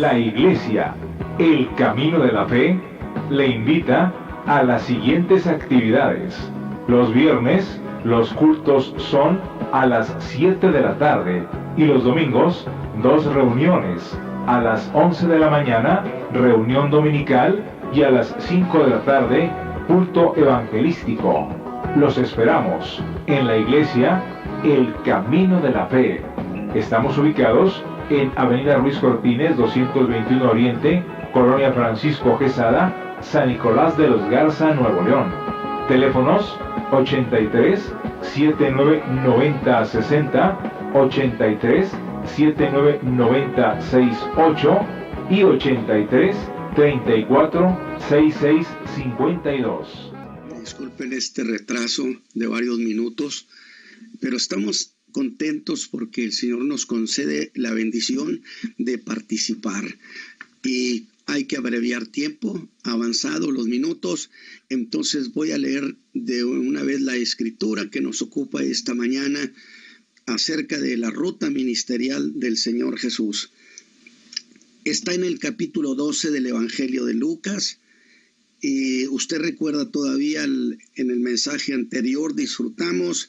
La Iglesia, el Camino de la Fe, le invita a las siguientes actividades. Los viernes, los cultos son a las 7 de la tarde y los domingos, 2 reuniones. A las 11 de la mañana, reunión dominical, y a las 5 de la tarde, culto evangelístico. Los esperamos en la Iglesia, el Camino de la Fe. Estamos ubicados en Avenida Ruiz Cortines, 221 Oriente, Colonia Francisco Quesada, San Nicolás de los Garza, Nuevo León. Teléfonos 83 79 90 60, 83 79 90 68 y 83 34 66 52. Disculpen este retraso de varios minutos, pero estamos contentos porque el Señor nos concede la bendición de participar y hay que abreviar tiempo, avanzado los minutos, entonces voy a leer de una vez la escritura que nos ocupa esta mañana acerca de la ruta ministerial del Señor Jesús. Está en el capítulo 12 del Evangelio de Lucas. Y usted recuerda todavía en el mensaje anterior disfrutamos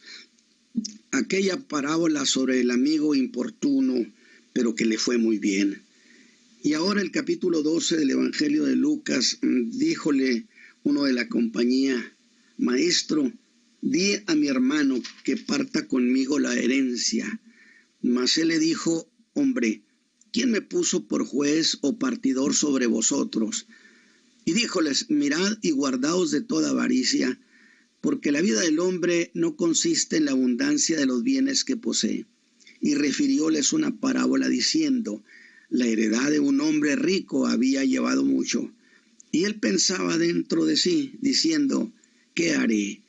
aquella parábola sobre el amigo importuno, pero que le fue muy bien. Y ahora el capítulo 12 del Evangelio de Lucas, díjole uno de la compañía: Maestro, di a mi hermano que parta conmigo la herencia. Mas él le dijo: Hombre, ¿quién me puso por juez o partidor sobre vosotros? Y díjoles: Mirad y guardaos de toda avaricia, porque la vida del hombre no consiste en la abundancia de los bienes que posee. Y refirióles una parábola diciendo: La heredad de un hombre rico había llevado mucho. Y él pensaba dentro de sí, diciendo: ¿Qué haré?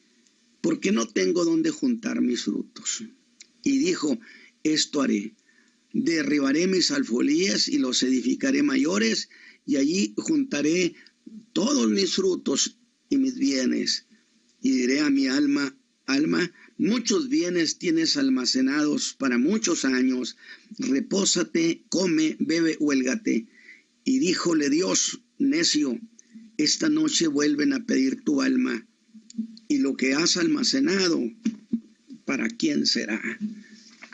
Porque no tengo donde juntar mis frutos. Y dijo: Esto haré: derribaré mis alfolíes y los edificaré mayores, y allí juntaré todos mis frutos y mis bienes. Y diré a mi alma: Alma, muchos bienes tienes almacenados para muchos años. Repósate, come, bebe, huélgate. Y díjole Dios: Necio, esta noche vuelven a pedir tu alma, y lo que has almacenado, ¿para quién será?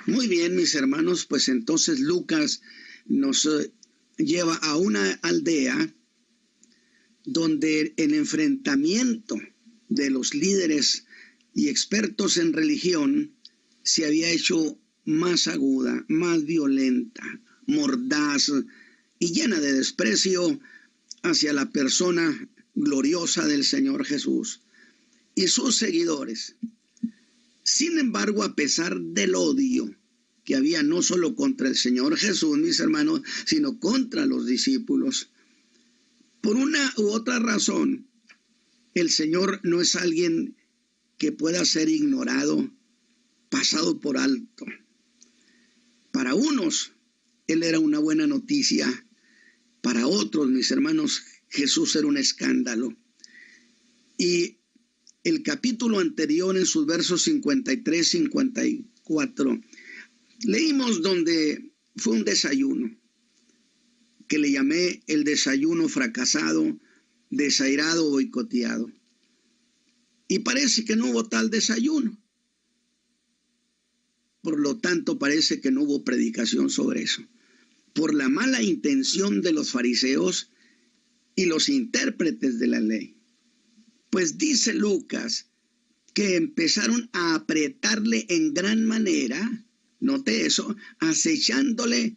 Muy bien, mis hermanos, pues entonces Lucas nos lleva a una aldea donde el enfrentamiento de los líderes y expertos en religión se había hecho más aguda, más violenta, mordaz y llena de desprecio hacia la persona gloriosa del Señor Jesús y sus seguidores. Sin embargo, a pesar del odio que había no solo contra el Señor Jesús, mis hermanos, sino contra los discípulos, por una u otra razón, el Señor no es alguien que pueda ser ignorado, pasado por alto. Para unos, Él era una buena noticia. Para otros, mis hermanos, Jesús era un escándalo. Y el capítulo anterior, en sus versos 53, 54, leímos donde fue un desayuno, que le llamé el desayuno fracasado, desairado, boicoteado. Y parece que no hubo tal desayuno. Por lo tanto, parece que no hubo predicación sobre eso. Por la mala intención de los fariseos y los intérpretes de la ley. Pues dice Lucas que empezaron a apretarle en gran manera, note eso, acechándole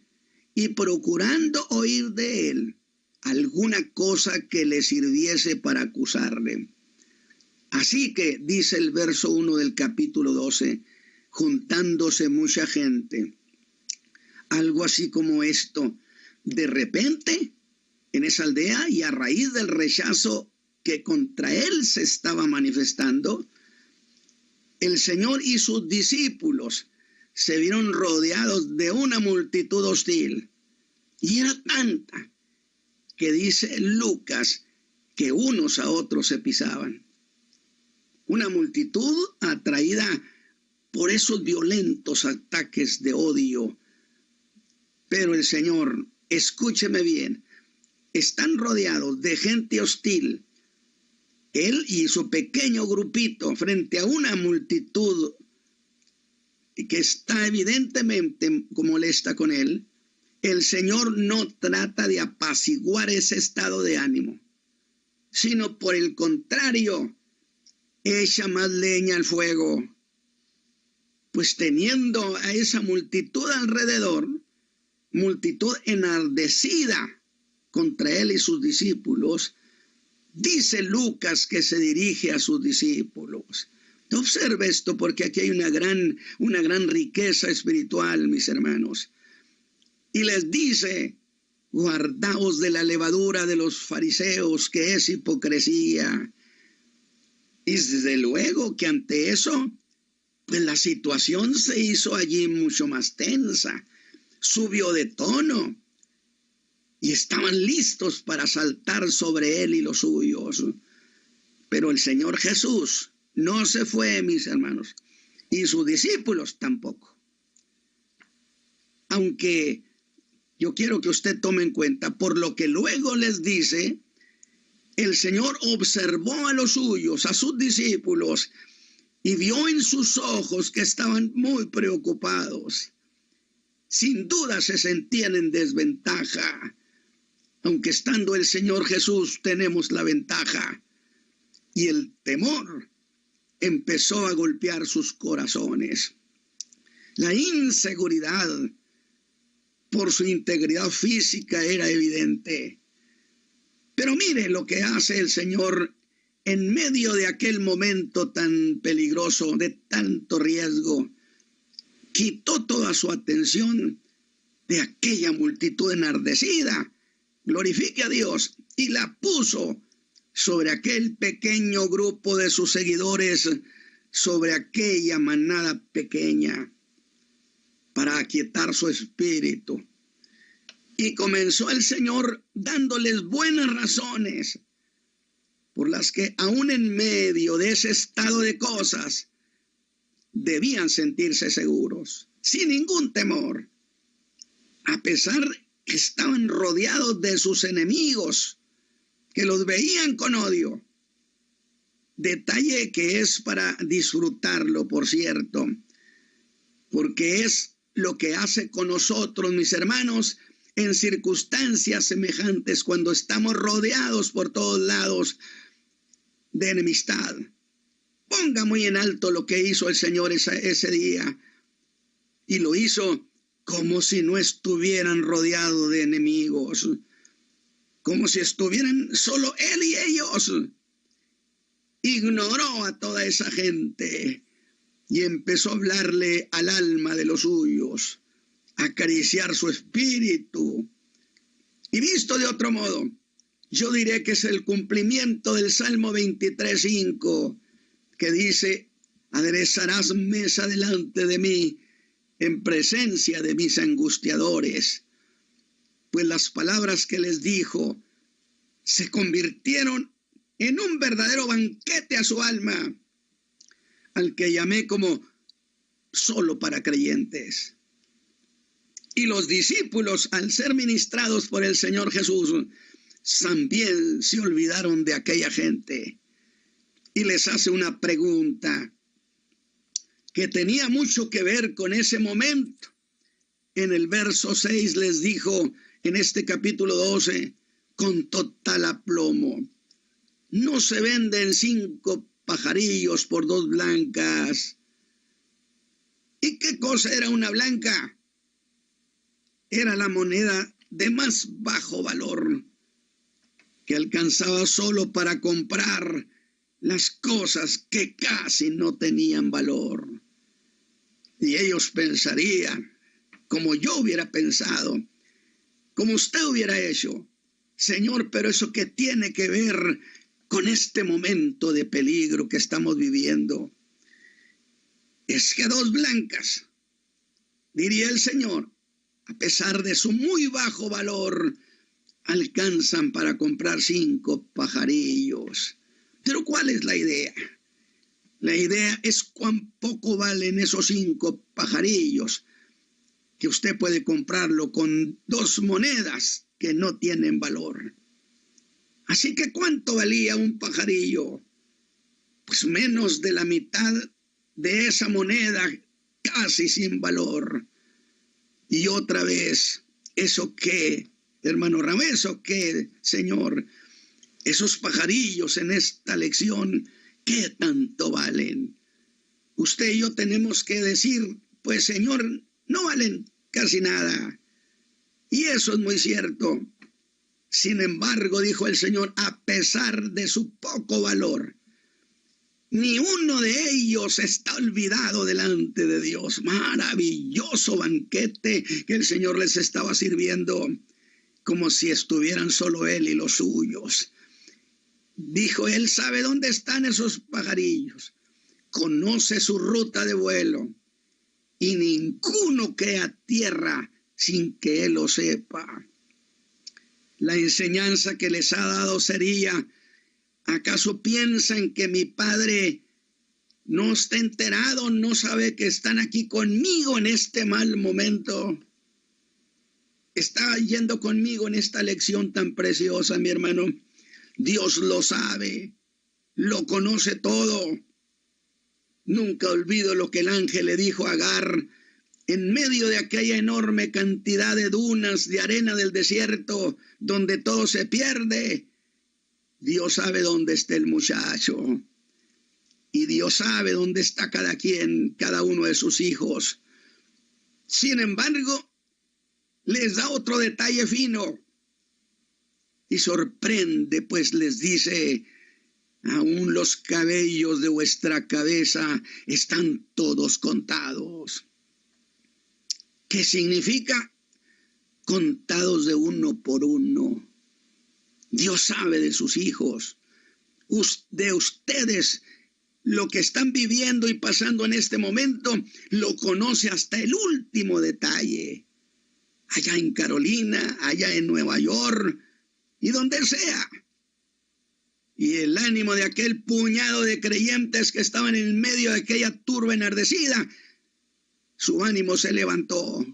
y procurando oír de él alguna cosa que le sirviese para acusarle. Así que, dice el verso 1 del capítulo 12, juntándose mucha gente, algo así como esto: de repente, en esa aldea y a raíz del rechazo que contra él se estaba manifestando, el Señor y sus discípulos se vieron rodeados de una multitud hostil. Y era tanta que dice Lucas que unos a otros se pisaban. Una multitud atraída por esos violentos ataques de odio. Pero el Señor escúcheme bien, están rodeados de gente hostil, él y su pequeño grupito frente a una multitud que está evidentemente molesta con él, el Señor no trata de apaciguar ese estado de ánimo, sino por el contrario, echa más leña al fuego. Pues teniendo a esa multitud alrededor, multitud enardecida contra él y sus discípulos, dice Lucas que se dirige a sus discípulos. Observe esto porque aquí hay una gran riqueza espiritual, mis hermanos. Y les dice, guardaos de la levadura de los fariseos, que es hipocresía. Y desde luego que ante eso, pues la situación se hizo allí mucho más tensa, subió de tono, y estaban listos para saltar sobre él y los suyos. Pero el Señor Jesús no se fue, mis hermanos, y sus discípulos tampoco. Aunque yo quiero que usted tome en cuenta, por lo que luego les dice, el Señor observó a los suyos, a sus discípulos, y vio en sus ojos que estaban muy preocupados. Sin duda se sentían en desventaja, aunque estando el Señor Jesús tenemos la ventaja. Y el temor empezó a golpear sus corazones. La inseguridad por su integridad física era evidente. Pero mire lo que hace el Señor en medio de aquel momento tan peligroso, de tanto riesgo. Quitó toda su atención de aquella multitud enardecida, glorifique a Dios, y la puso sobre aquel pequeño grupo de sus seguidores, sobre aquella manada pequeña, para aquietar su espíritu. Y comenzó el Señor dándoles buenas razones, por las que aún en medio de ese estado de cosas, debían sentirse seguros, sin ningún temor, a pesar que estaban rodeados de sus enemigos, que los veían con odio. Detalle que es para disfrutarlo, por cierto, porque es lo que hace con nosotros, mis hermanos, en circunstancias semejantes, cuando estamos rodeados por todos lados de enemistad. Ponga muy en alto lo que hizo el Señor ese día, y lo hizo como si no estuvieran rodeados de enemigos, como si estuvieran solo él y ellos. Ignoró a toda esa gente y empezó a hablarle al alma de los suyos, a acariciar su espíritu. Y visto de otro modo, yo diré que es el cumplimiento del Salmo 23:5, que dice, aderezarás mesa delante de mí en presencia de mis angustiadores. Pues las palabras que les dijo se convirtieron en un verdadero banquete a su alma, al que llamé como solo para creyentes. Y los discípulos, al ser ministrados por el Señor Jesús, también se olvidaron de aquella gente. Y les hace una pregunta que tenía mucho que ver con ese momento. En el verso 6 les dijo, en este capítulo 12, con total aplomo, ¿no se venden 5 pajarillos por 2 blancas? ¿Y qué cosa era una blanca? Era la moneda de más bajo valor, que alcanzaba solo para comprar las cosas que casi no tenían valor. Y ellos pensarían, como yo hubiera pensado, como usted hubiera hecho, Señor, pero eso ¿qué tiene que ver con este momento de peligro que estamos viviendo? Es que 2 blancas, diría el Señor, a pesar de su muy bajo valor, alcanzan para comprar 5 pajarillos. Pero ¿cuál es la idea? La idea es cuán poco valen esos 5 pajarillos, que usted puede comprarlo con 2 monedas que no tienen valor. Así que ¿cuánto valía un pajarillo? Pues menos de la mitad de esa moneda, casi sin valor. Y otra vez, ¿eso qué, hermano Ramón? ¿Eso qué, Señor? Esos pajarillos en esta lección, ¿qué tanto valen? Usted y yo tenemos que decir, pues Señor, no valen casi nada. Y eso es muy cierto. Sin embargo, dijo el Señor, a pesar de su poco valor, ni uno de ellos está olvidado delante de Dios. Maravilloso banquete que el Señor les estaba sirviendo, como si estuvieran solo Él y los suyos. Dijo, Él sabe dónde están esos pajarillos, conoce su ruta de vuelo, y ninguno cae a tierra sin que Él lo sepa. La enseñanza que les ha dado sería, ¿acaso piensan que mi Padre no está enterado, no sabe que están aquí conmigo en este mal momento? Está yendo conmigo en esta lección tan preciosa, mi hermano. Dios lo sabe, lo conoce todo. Nunca olvido lo que el ángel le dijo a Agar en medio de aquella enorme cantidad de dunas, de arena del desierto, donde todo se pierde. Dios sabe dónde está el muchacho. Y Dios sabe dónde está cada quien, cada uno de sus hijos. Sin embargo, les da otro detalle fino. Y sorprende, pues les dice, aún los cabellos de vuestra cabeza están todos contados. ¿Qué significa? Contados de uno por uno. Dios sabe de sus hijos, de ustedes, lo que están viviendo y pasando en este momento, lo conoce hasta el último detalle. Allá en Carolina, allá en Nueva York y donde sea. Y el ánimo de aquel puñado de creyentes que estaban en medio de aquella turba enardecida, su ánimo se levantó,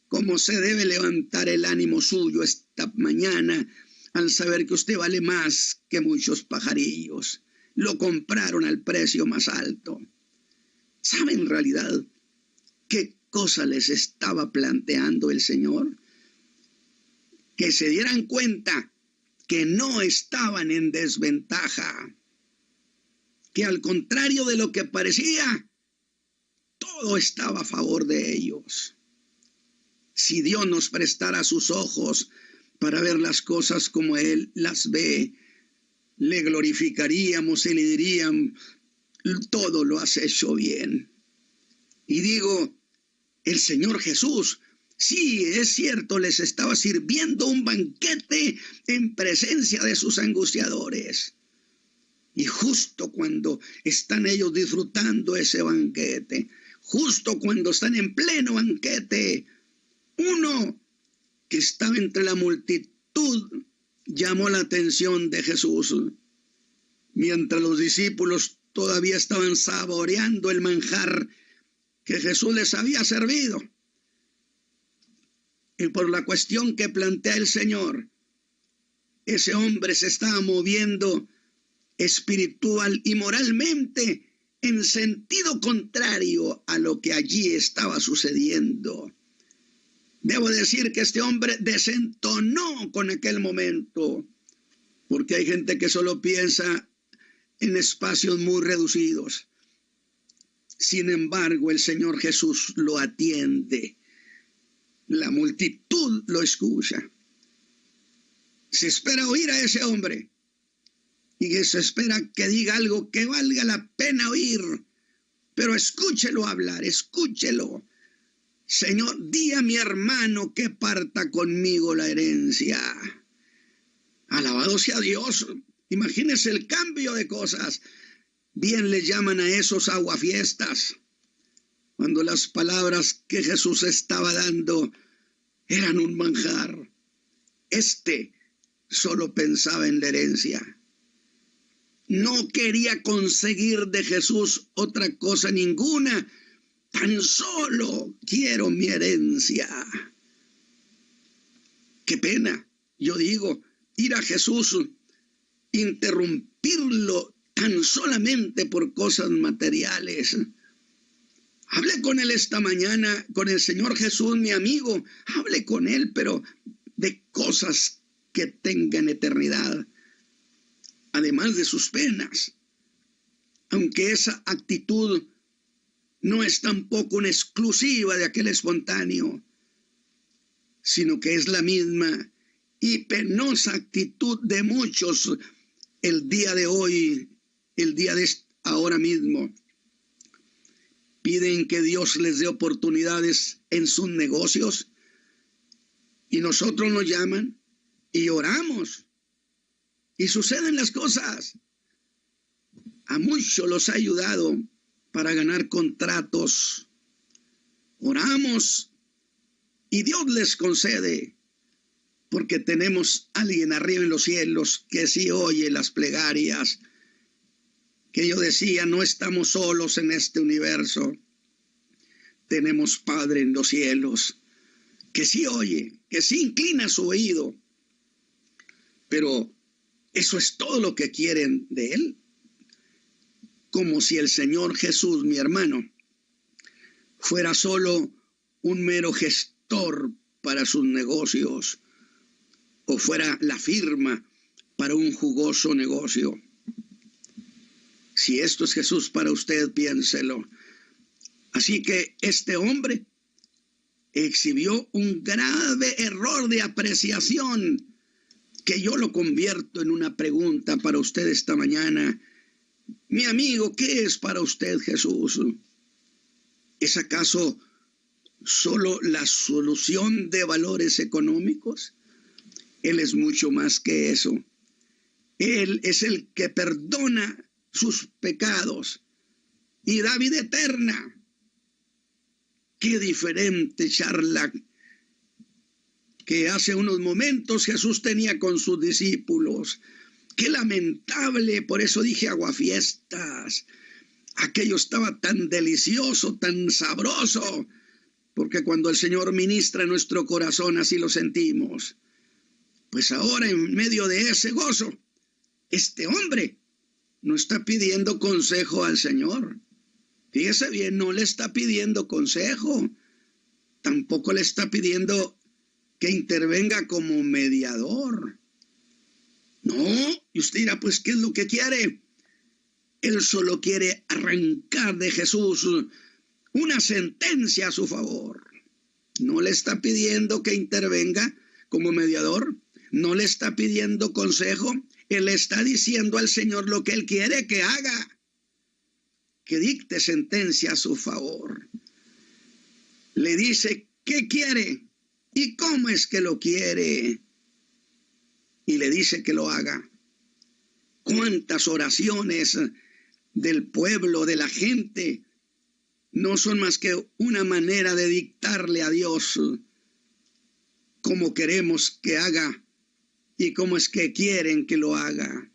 como se debe levantar el ánimo suyo esta mañana, al saber que usted vale más que muchos pajarillos. Lo compraron al precio más alto. ¿Sabe en realidad qué cosa les estaba planteando el Señor? Que se dieran cuenta que no estaban en desventaja, que al contrario de lo que parecía, todo estaba a favor de ellos. Si Dios nos prestara sus ojos para ver las cosas como Él las ve, le glorificaríamos y le dirían, todo lo has hecho bien. Y digo, el Señor Jesús, sí, es cierto, les estaba sirviendo un banquete en presencia de sus angustiadores. Y justo cuando están ellos disfrutando ese banquete, justo cuando están en pleno banquete, uno que estaba entre la multitud llamó la atención de Jesús. Mientras los discípulos todavía estaban saboreando el manjar que Jesús les había servido. Y por la cuestión que plantea el Señor, ese hombre se estaba moviendo espiritual y moralmente en sentido contrario a lo que allí estaba sucediendo. Debo decir que este hombre desentonó con aquel momento, porque hay gente que solo piensa en espacios muy reducidos. Sin embargo, el Señor Jesús lo atiende. La multitud lo escucha. Se espera oír a ese hombre y se espera que diga algo que valga la pena oír, pero escúchelo hablar, escúchelo. Señor, di a mi hermano que parta conmigo la herencia. Alabado sea Dios. Imagínese el cambio de cosas. Bien le llaman a esos aguafiestas, cuando las palabras que Jesús estaba dando eran un manjar. Este solo pensaba en la herencia. No quería conseguir de Jesús otra cosa ninguna tan solo quiero mi herencia. Qué pena, yo digo, ir a Jesús, interrumpirlo tan solamente por cosas materiales. Hablé con él esta mañana, con el Señor Jesús, mi amigo. Hablé con él, pero de cosas que tengan eternidad, además de sus penas. Aunque esa actitud no es tampoco una exclusiva de aquel espontáneo, sino que es la misma y penosa actitud de muchos el día de hoy, el día de ahora mismo. Piden que Dios les dé oportunidades en sus negocios y nosotros nos llaman y oramos y suceden las cosas. A muchos los ha ayudado para ganar contratos. Oramos y Dios les concede, porque tenemos alguien arriba en los cielos que sí oye las plegarias, que yo decía, no estamos solos en este universo. Tenemos Padre en los cielos, que sí oye, que sí inclina su oído. Pero eso es todo lo que quieren de Él. Como si el Señor Jesús, mi hermano, fuera solo un mero gestor para sus negocios, o fuera la firma para un jugoso negocio. Si esto es Jesús para usted, piénselo. Así que este hombre exhibió un grave error de apreciación, que yo lo convierto en una pregunta para usted esta mañana. Mi amigo, ¿qué es para usted Jesús? ¿Es acaso solo la solución de valores económicos? Él es mucho más que eso. Él es el que perdona sus pecados y da vida eterna. Qué diferente charla que hace unos momentos Jesús tenía con sus discípulos. Qué lamentable, por eso dije aguafiestas. Aquello estaba tan delicioso, tan sabroso, porque cuando el Señor ministra en nuestro corazón así lo sentimos. Pues ahora en medio de ese gozo, este hombre no está pidiendo consejo al Señor. Fíjese bien, no le está pidiendo consejo. Tampoco le está pidiendo que intervenga como mediador. No, y usted dirá, pues, ¿qué es lo que quiere? Él solo quiere arrancar de Jesús una sentencia a su favor. No le está pidiendo que intervenga como mediador. No le está pidiendo consejo. Él está diciendo al Señor lo que Él quiere que haga. Que dicte sentencia a su favor. Le dice qué quiere y cómo es que lo quiere. Y le dice que lo haga. ¿Cuántas oraciones del pueblo, de la gente, no son más que una manera de dictarle a Dios cómo queremos que haga y cómo es que quieren que lo haga?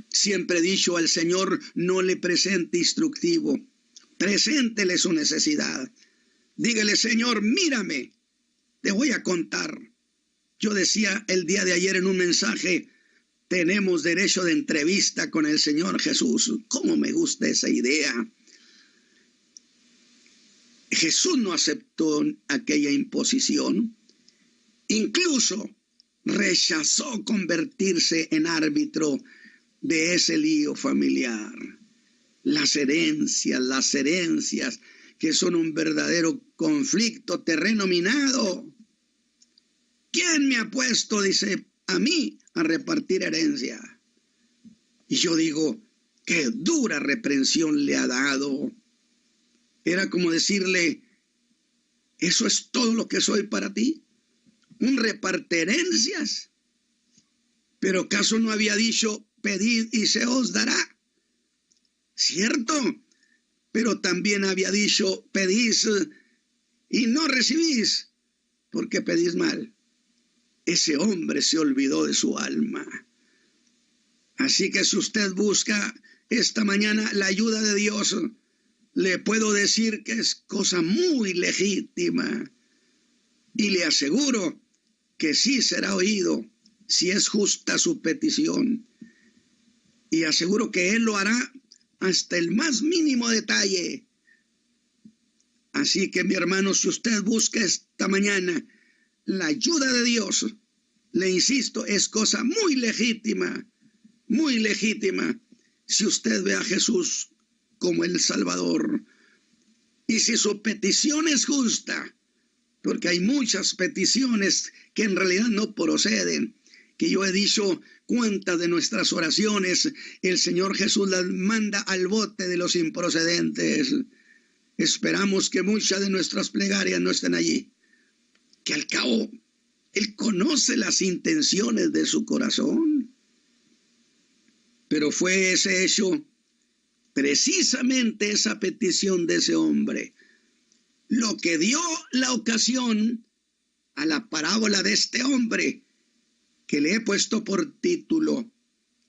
Siempre he dicho al Señor, no le presente instructivo, preséntele su necesidad. Dígale, Señor, mírame, te voy a contar. Yo decía el día de ayer en un mensaje, tenemos derecho de entrevista con el Señor Jesús. ¿Cómo me gusta esa idea? Jesús no aceptó aquella imposición, incluso rechazó convertirse en árbitro de ese lío familiar. Las herencias, que son un verdadero conflicto terreno minado. ¿Quién me ha puesto, dice, a mí a repartir herencia? Y yo digo, qué dura reprensión le ha dado. Era como decirle, ¿eso es todo lo que soy para ti? ¿Un reparterencias? ¿Pero acaso no había dicho, pedid y se os dará? ¿Cierto? Pero también había dicho, pedís y no recibís, porque pedís mal. Ese hombre se olvidó de su alma. Así que si usted busca esta mañana la ayuda de Dios, le puedo decir que es cosa muy legítima y le aseguro que sí será oído si es justa su petición. Y aseguro que Él lo hará hasta el más mínimo detalle. Así que, mi hermano, si usted busca esta mañana la ayuda de Dios, le insisto, es cosa muy legítima, si usted ve a Jesús como el Salvador. Y si su petición es justa, porque hay muchas peticiones que en realidad no proceden, que yo he dicho, cuántas de nuestras oraciones el Señor Jesús las manda al bote de los improcedentes. Esperamos que muchas de nuestras plegarias no estén allí, que al cabo Él conoce las intenciones de su corazón. Pero fue ese hecho, precisamente esa petición de ese hombre, lo que dio la ocasión a la parábola de este hombre, que le he puesto por título,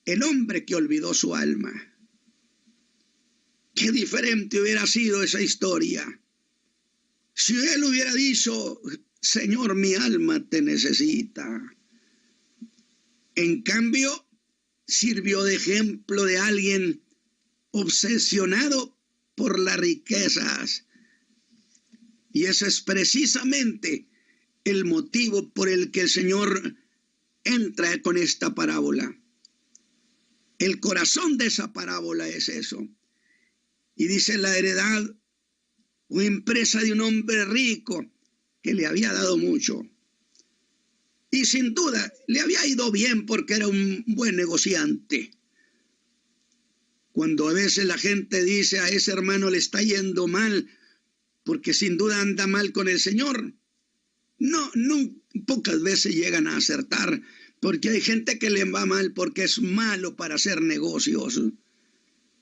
El hombre que olvidó su alma. Qué diferente hubiera sido esa historia si él hubiera dicho, Señor, mi alma te necesita. En cambio, sirvió de ejemplo de alguien obsesionado por las riquezas. Y ese es precisamente el motivo por el que el Señor entra con esta parábola. El corazón de esa parábola es eso. Y dice la heredad o empresa de un hombre rico que le había dado mucho. Y sin duda le había ido bien porque era un buen negociante. Cuando a veces la gente dice a ese hermano le está yendo mal porque sin duda anda mal con el Señor, no, pocas veces llegan a acertar, porque hay gente que le va mal porque es malo para hacer negocios.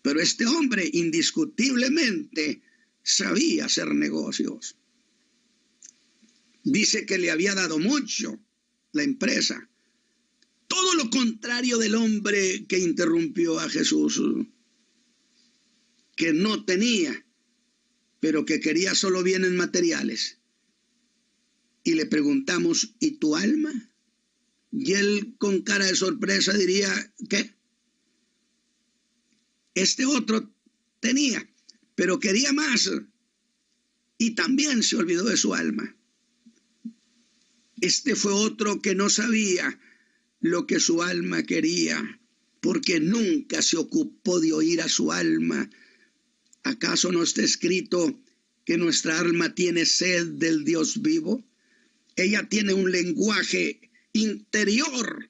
Pero este hombre indiscutiblemente sabía hacer negocios. Dice que le había dado mucho la empresa. Todo lo contrario del hombre que interrumpió a Jesús, que no tenía, pero que quería solo bienes materiales. Y le preguntamos, ¿y tu alma? Y él con cara de sorpresa diría, ¿qué? Este otro tenía, pero quería más. Y también se olvidó de su alma. Este fue otro que no sabía lo que su alma quería, porque nunca se ocupó de oír a su alma. ¿Acaso no está escrito que nuestra alma tiene sed del Dios vivo? Ella tiene un lenguaje interior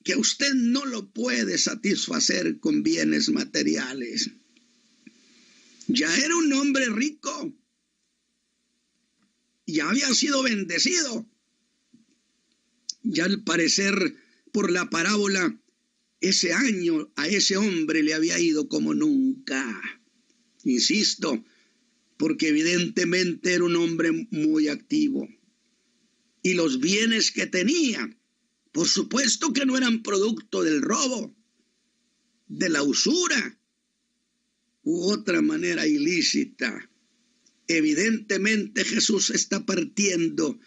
que usted no lo puede satisfacer con bienes materiales. Ya era un hombre rico, ya había sido bendecido. Ya al parecer, por la parábola, ese año a ese hombre le había ido como nunca. Insisto, porque evidentemente era un hombre muy activo. Y los bienes que tenía, por supuesto que no eran producto del robo, de la usura u otra manera ilícita. Evidentemente Jesús está partiendo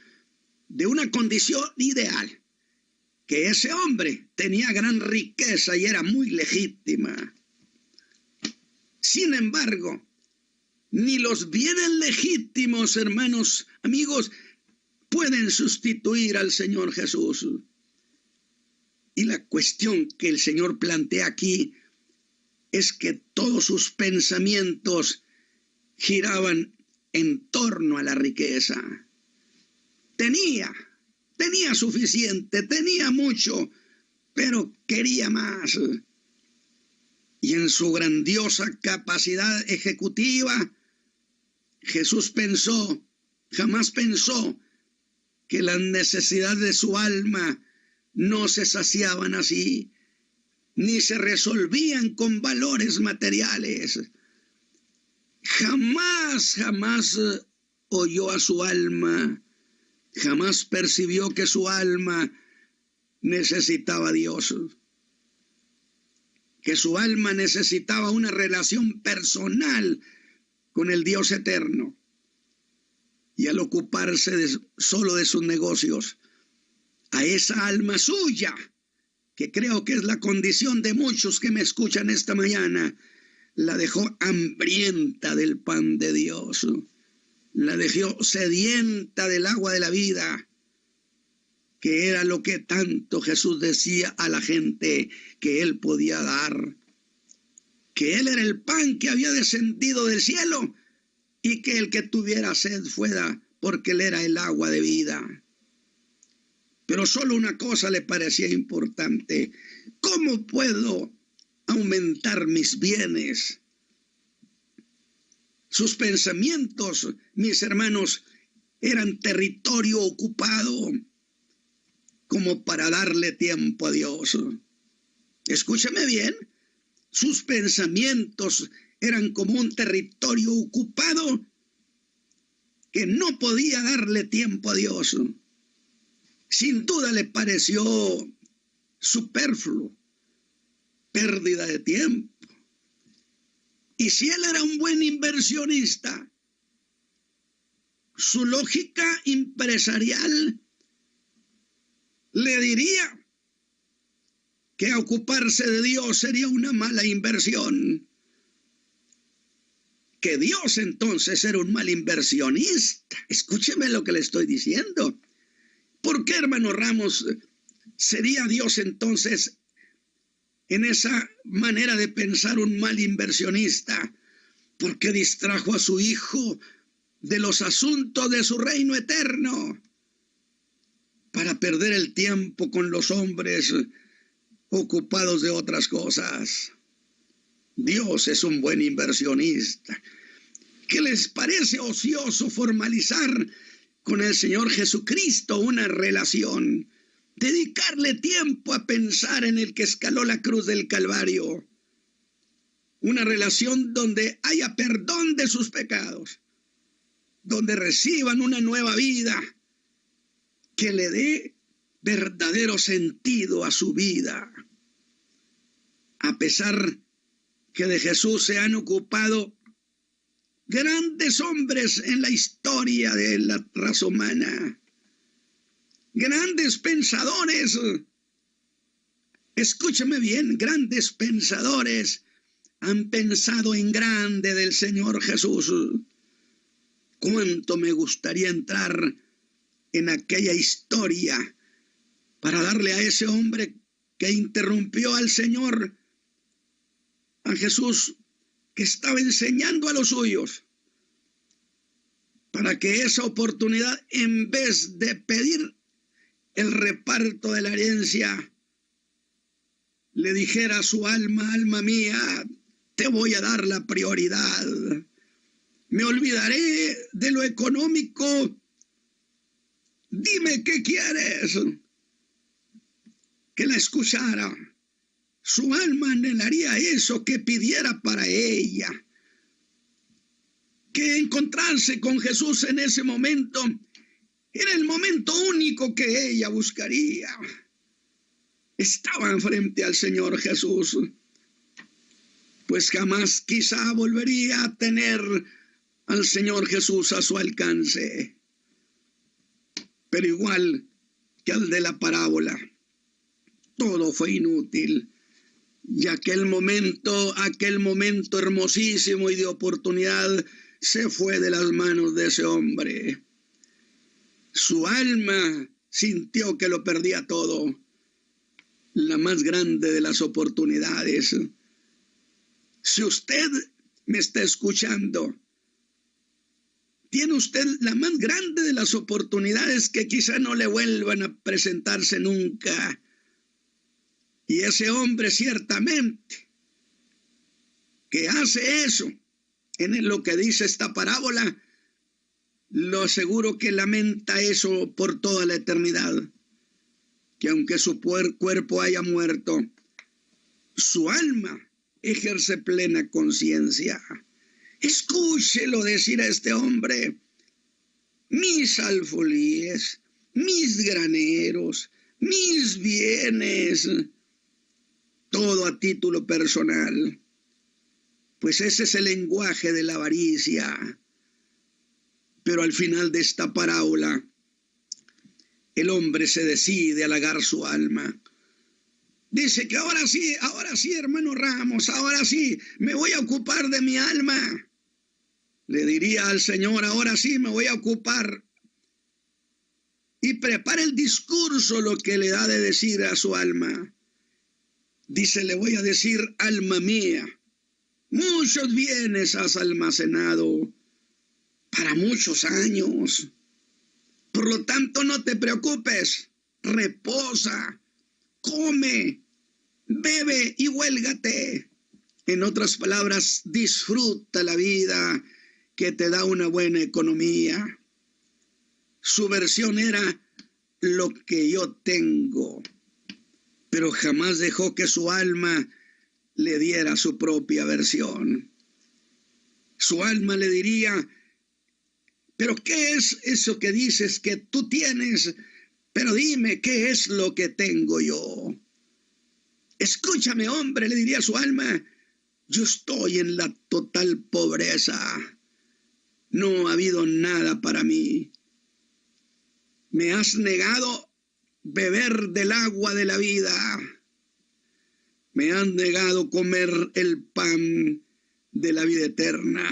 de una condición ideal, que ese hombre tenía gran riqueza y era muy legítima. Sin embargo, ni los bienes legítimos, hermanos, amigos, pueden sustituir al Señor Jesús. Y la cuestión que el Señor plantea aquí es que todos sus pensamientos giraban en torno a la riqueza. Tenía suficiente, tenía mucho, pero quería más. Y en su grandiosa capacidad ejecutiva, Jesús jamás pensó que las necesidades de su alma no se saciaban así, ni se resolvían con valores materiales. Jamás oyó a su alma, jamás percibió que su alma necesitaba a Dios. que su alma necesitaba una relación personal con el Dios eterno. Y al ocuparse solo de sus negocios, a esa alma suya, que creo que es la condición de muchos que me escuchan esta mañana, la dejó hambrienta del pan de Dios, la dejó sedienta del agua de la vida, que era lo que tanto Jesús decía a la gente que Él podía dar, que Él era el pan que había descendido del cielo y que el que tuviera sed fuera, porque Él era el agua de vida. Pero solo una cosa le parecía importante: ¿cómo puedo aumentar mis bienes? Sus pensamientos, mis hermanos, eran territorio ocupado como para darle tiempo a Dios. Escúchame bien, sus pensamientos eran como un territorio ocupado que no podía darle tiempo a Dios. Sin duda le pareció superfluo, pérdida de tiempo. Y si él era un buen inversionista, su lógica empresarial le diría que ocuparse de Dios sería una mala inversión, que Dios entonces era un mal inversionista. Escúcheme lo que le estoy diciendo. ¿Por qué, hermano Ramos, sería Dios entonces, en esa manera de pensar, un mal inversionista? Porque distrajo a su hijo de los asuntos de su reino eterno para perder el tiempo con los hombres ocupados de otras cosas. Dios es un buen inversionista. ¿Qué les parece ocioso formalizar con el Señor Jesucristo una relación? Dedicarle tiempo a pensar en el que escaló la cruz del Calvario. Una relación donde haya perdón de sus pecados, donde reciban una nueva vida que le dé verdadero sentido a su vida. A pesar que de Jesús se han ocupado grandes hombres en la historia de la raza humana, grandes pensadores, escúchame bien, grandes pensadores han pensado en grande del Señor Jesús. Cuánto me gustaría entrar en aquella historia para darle a ese hombre que interrumpió al Señor, a Jesús, que estaba enseñando a los suyos, para que esa oportunidad, en vez de pedir el reparto de la herencia, le dijera a su alma: alma mía, te voy a dar la prioridad. Me olvidaré de lo económico. Dime qué quieres. Que la escuchara. Su alma anhelaría eso, que pidiera para ella. Que encontrarse con Jesús en ese momento era el momento único que ella buscaría. Estaban frente al Señor Jesús, pues jamás quizá volvería a tener al Señor Jesús a su alcance. Pero igual que al de la parábola, todo fue inútil. Y aquel momento hermosísimo y de oportunidad se fue de las manos de ese hombre. Su alma sintió que lo perdía todo. La más grande de las oportunidades. Si usted me está escuchando, tiene usted la más grande de las oportunidades que quizá no le vuelvan a presentarse nunca. Y ese hombre ciertamente que hace eso, en lo que dice esta parábola, lo aseguro que lamenta eso por toda la eternidad. Que aunque su cuerpo haya muerto, su alma ejerce plena conciencia. Escúchelo decir a este hombre: mis alfolíes, mis graneros, mis bienes, todo a título personal, pues ese es el lenguaje de la avaricia. Pero al final de esta parábola, el hombre se decide a halagar su alma. Dice que ahora sí, hermano Ramos, ahora sí, me voy a ocupar de mi alma. Le diría al Señor, ahora sí me voy a ocupar. Y prepara el discurso, lo que le da de decir a su alma. Dice, le voy a decir, alma mía, muchos bienes has almacenado para muchos años. Por lo tanto, no te preocupes, reposa, come, bebe y huélgate. En otras palabras, disfruta la vida que te da una buena economía. Su versión era lo que yo tengo, pero jamás dejó que su alma le diera su propia versión. Su alma le diría, pero ¿qué es eso que dices que tú tienes? Pero dime, ¿qué es lo que tengo yo? Escúchame, hombre, le diría su alma, yo estoy en la total pobreza. No ha habido nada para mí. Me has negado beber del agua de la vida. Me han negado comer el pan de la vida eterna.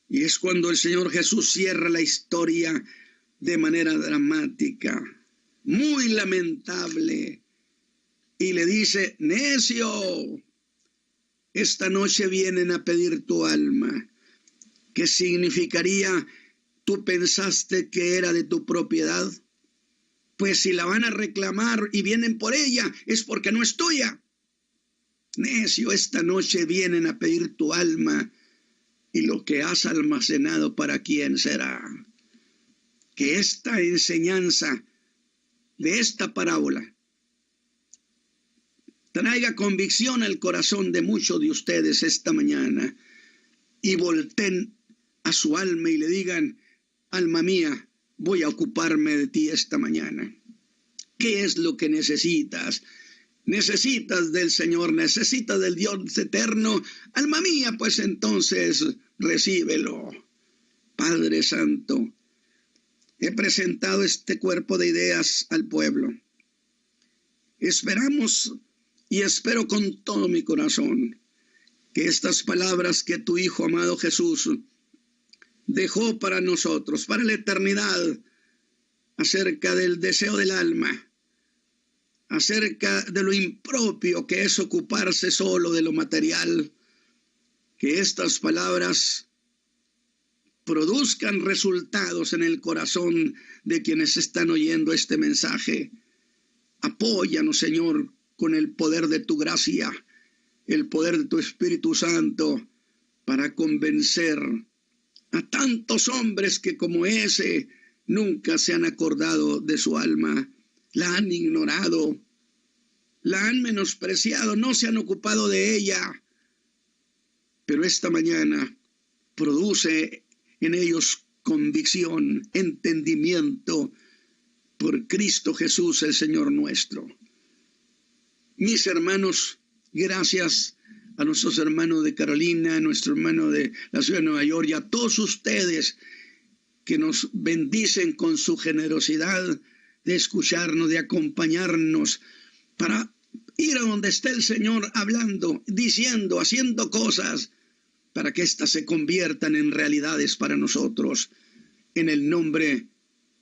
Y es cuando el Señor Jesús cierra la historia de manera dramática, muy lamentable, y le dice, necio, esta noche vienen a pedir tu alma. ¿Qué significaría? ¿Tú pensaste que era de tu propiedad? Pues si la van a reclamar y vienen por ella, es porque no es tuya. Necio, esta noche vienen a pedir tu alma, y lo que has almacenado, ¿para quién será? Que esta enseñanza de esta parábola traiga convicción al corazón de muchos de ustedes esta mañana, y volteen a su alma y le digan, alma mía, voy a ocuparme de ti esta mañana. ¿Qué es lo que necesitas? Necesitas del Señor, necesitas del Dios eterno. Alma mía, pues entonces recíbelo. Padre Santo, he presentado este cuerpo de ideas al pueblo. Esperamos y espero con todo mi corazón que estas palabras que tu Hijo amado Jesús dejó para nosotros, para la eternidad, acerca del deseo del alma, acerca de lo impropio que es ocuparse solo de lo material, que estas palabras produzcan resultados en el corazón de quienes están oyendo este mensaje. Apóyanos, Señor, con el poder de tu gracia, el poder de tu Espíritu Santo, para convencer a tantos hombres que como ese nunca se han acordado de su alma, la han ignorado, la han menospreciado, no se han ocupado de ella. Pero esta mañana produce en ellos convicción, entendimiento por Cristo Jesús, el Señor nuestro. Mis hermanos, gracias a nuestros hermanos de Carolina, a nuestro hermano de la ciudad de Nueva York y a todos ustedes que nos bendicen con su generosidad de escucharnos, de acompañarnos para ir a donde esté el Señor hablando, diciendo, haciendo cosas para que éstas se conviertan en realidades para nosotros, en el nombre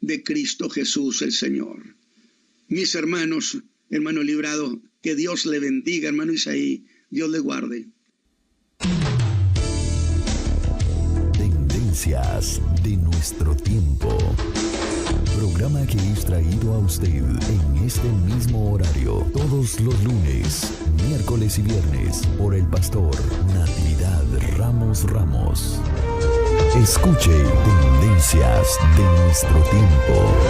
de Cristo Jesús el Señor. Mis hermanos, hermano Librado, que Dios le bendiga, hermano Isaí, Dios le guarde. Tendencias de nuestro tiempo. Programa que es traído a usted en este mismo horario, todos los lunes, miércoles y viernes, por el pastor Natividad Ramos. Escuche Tendencias de nuestro tiempo.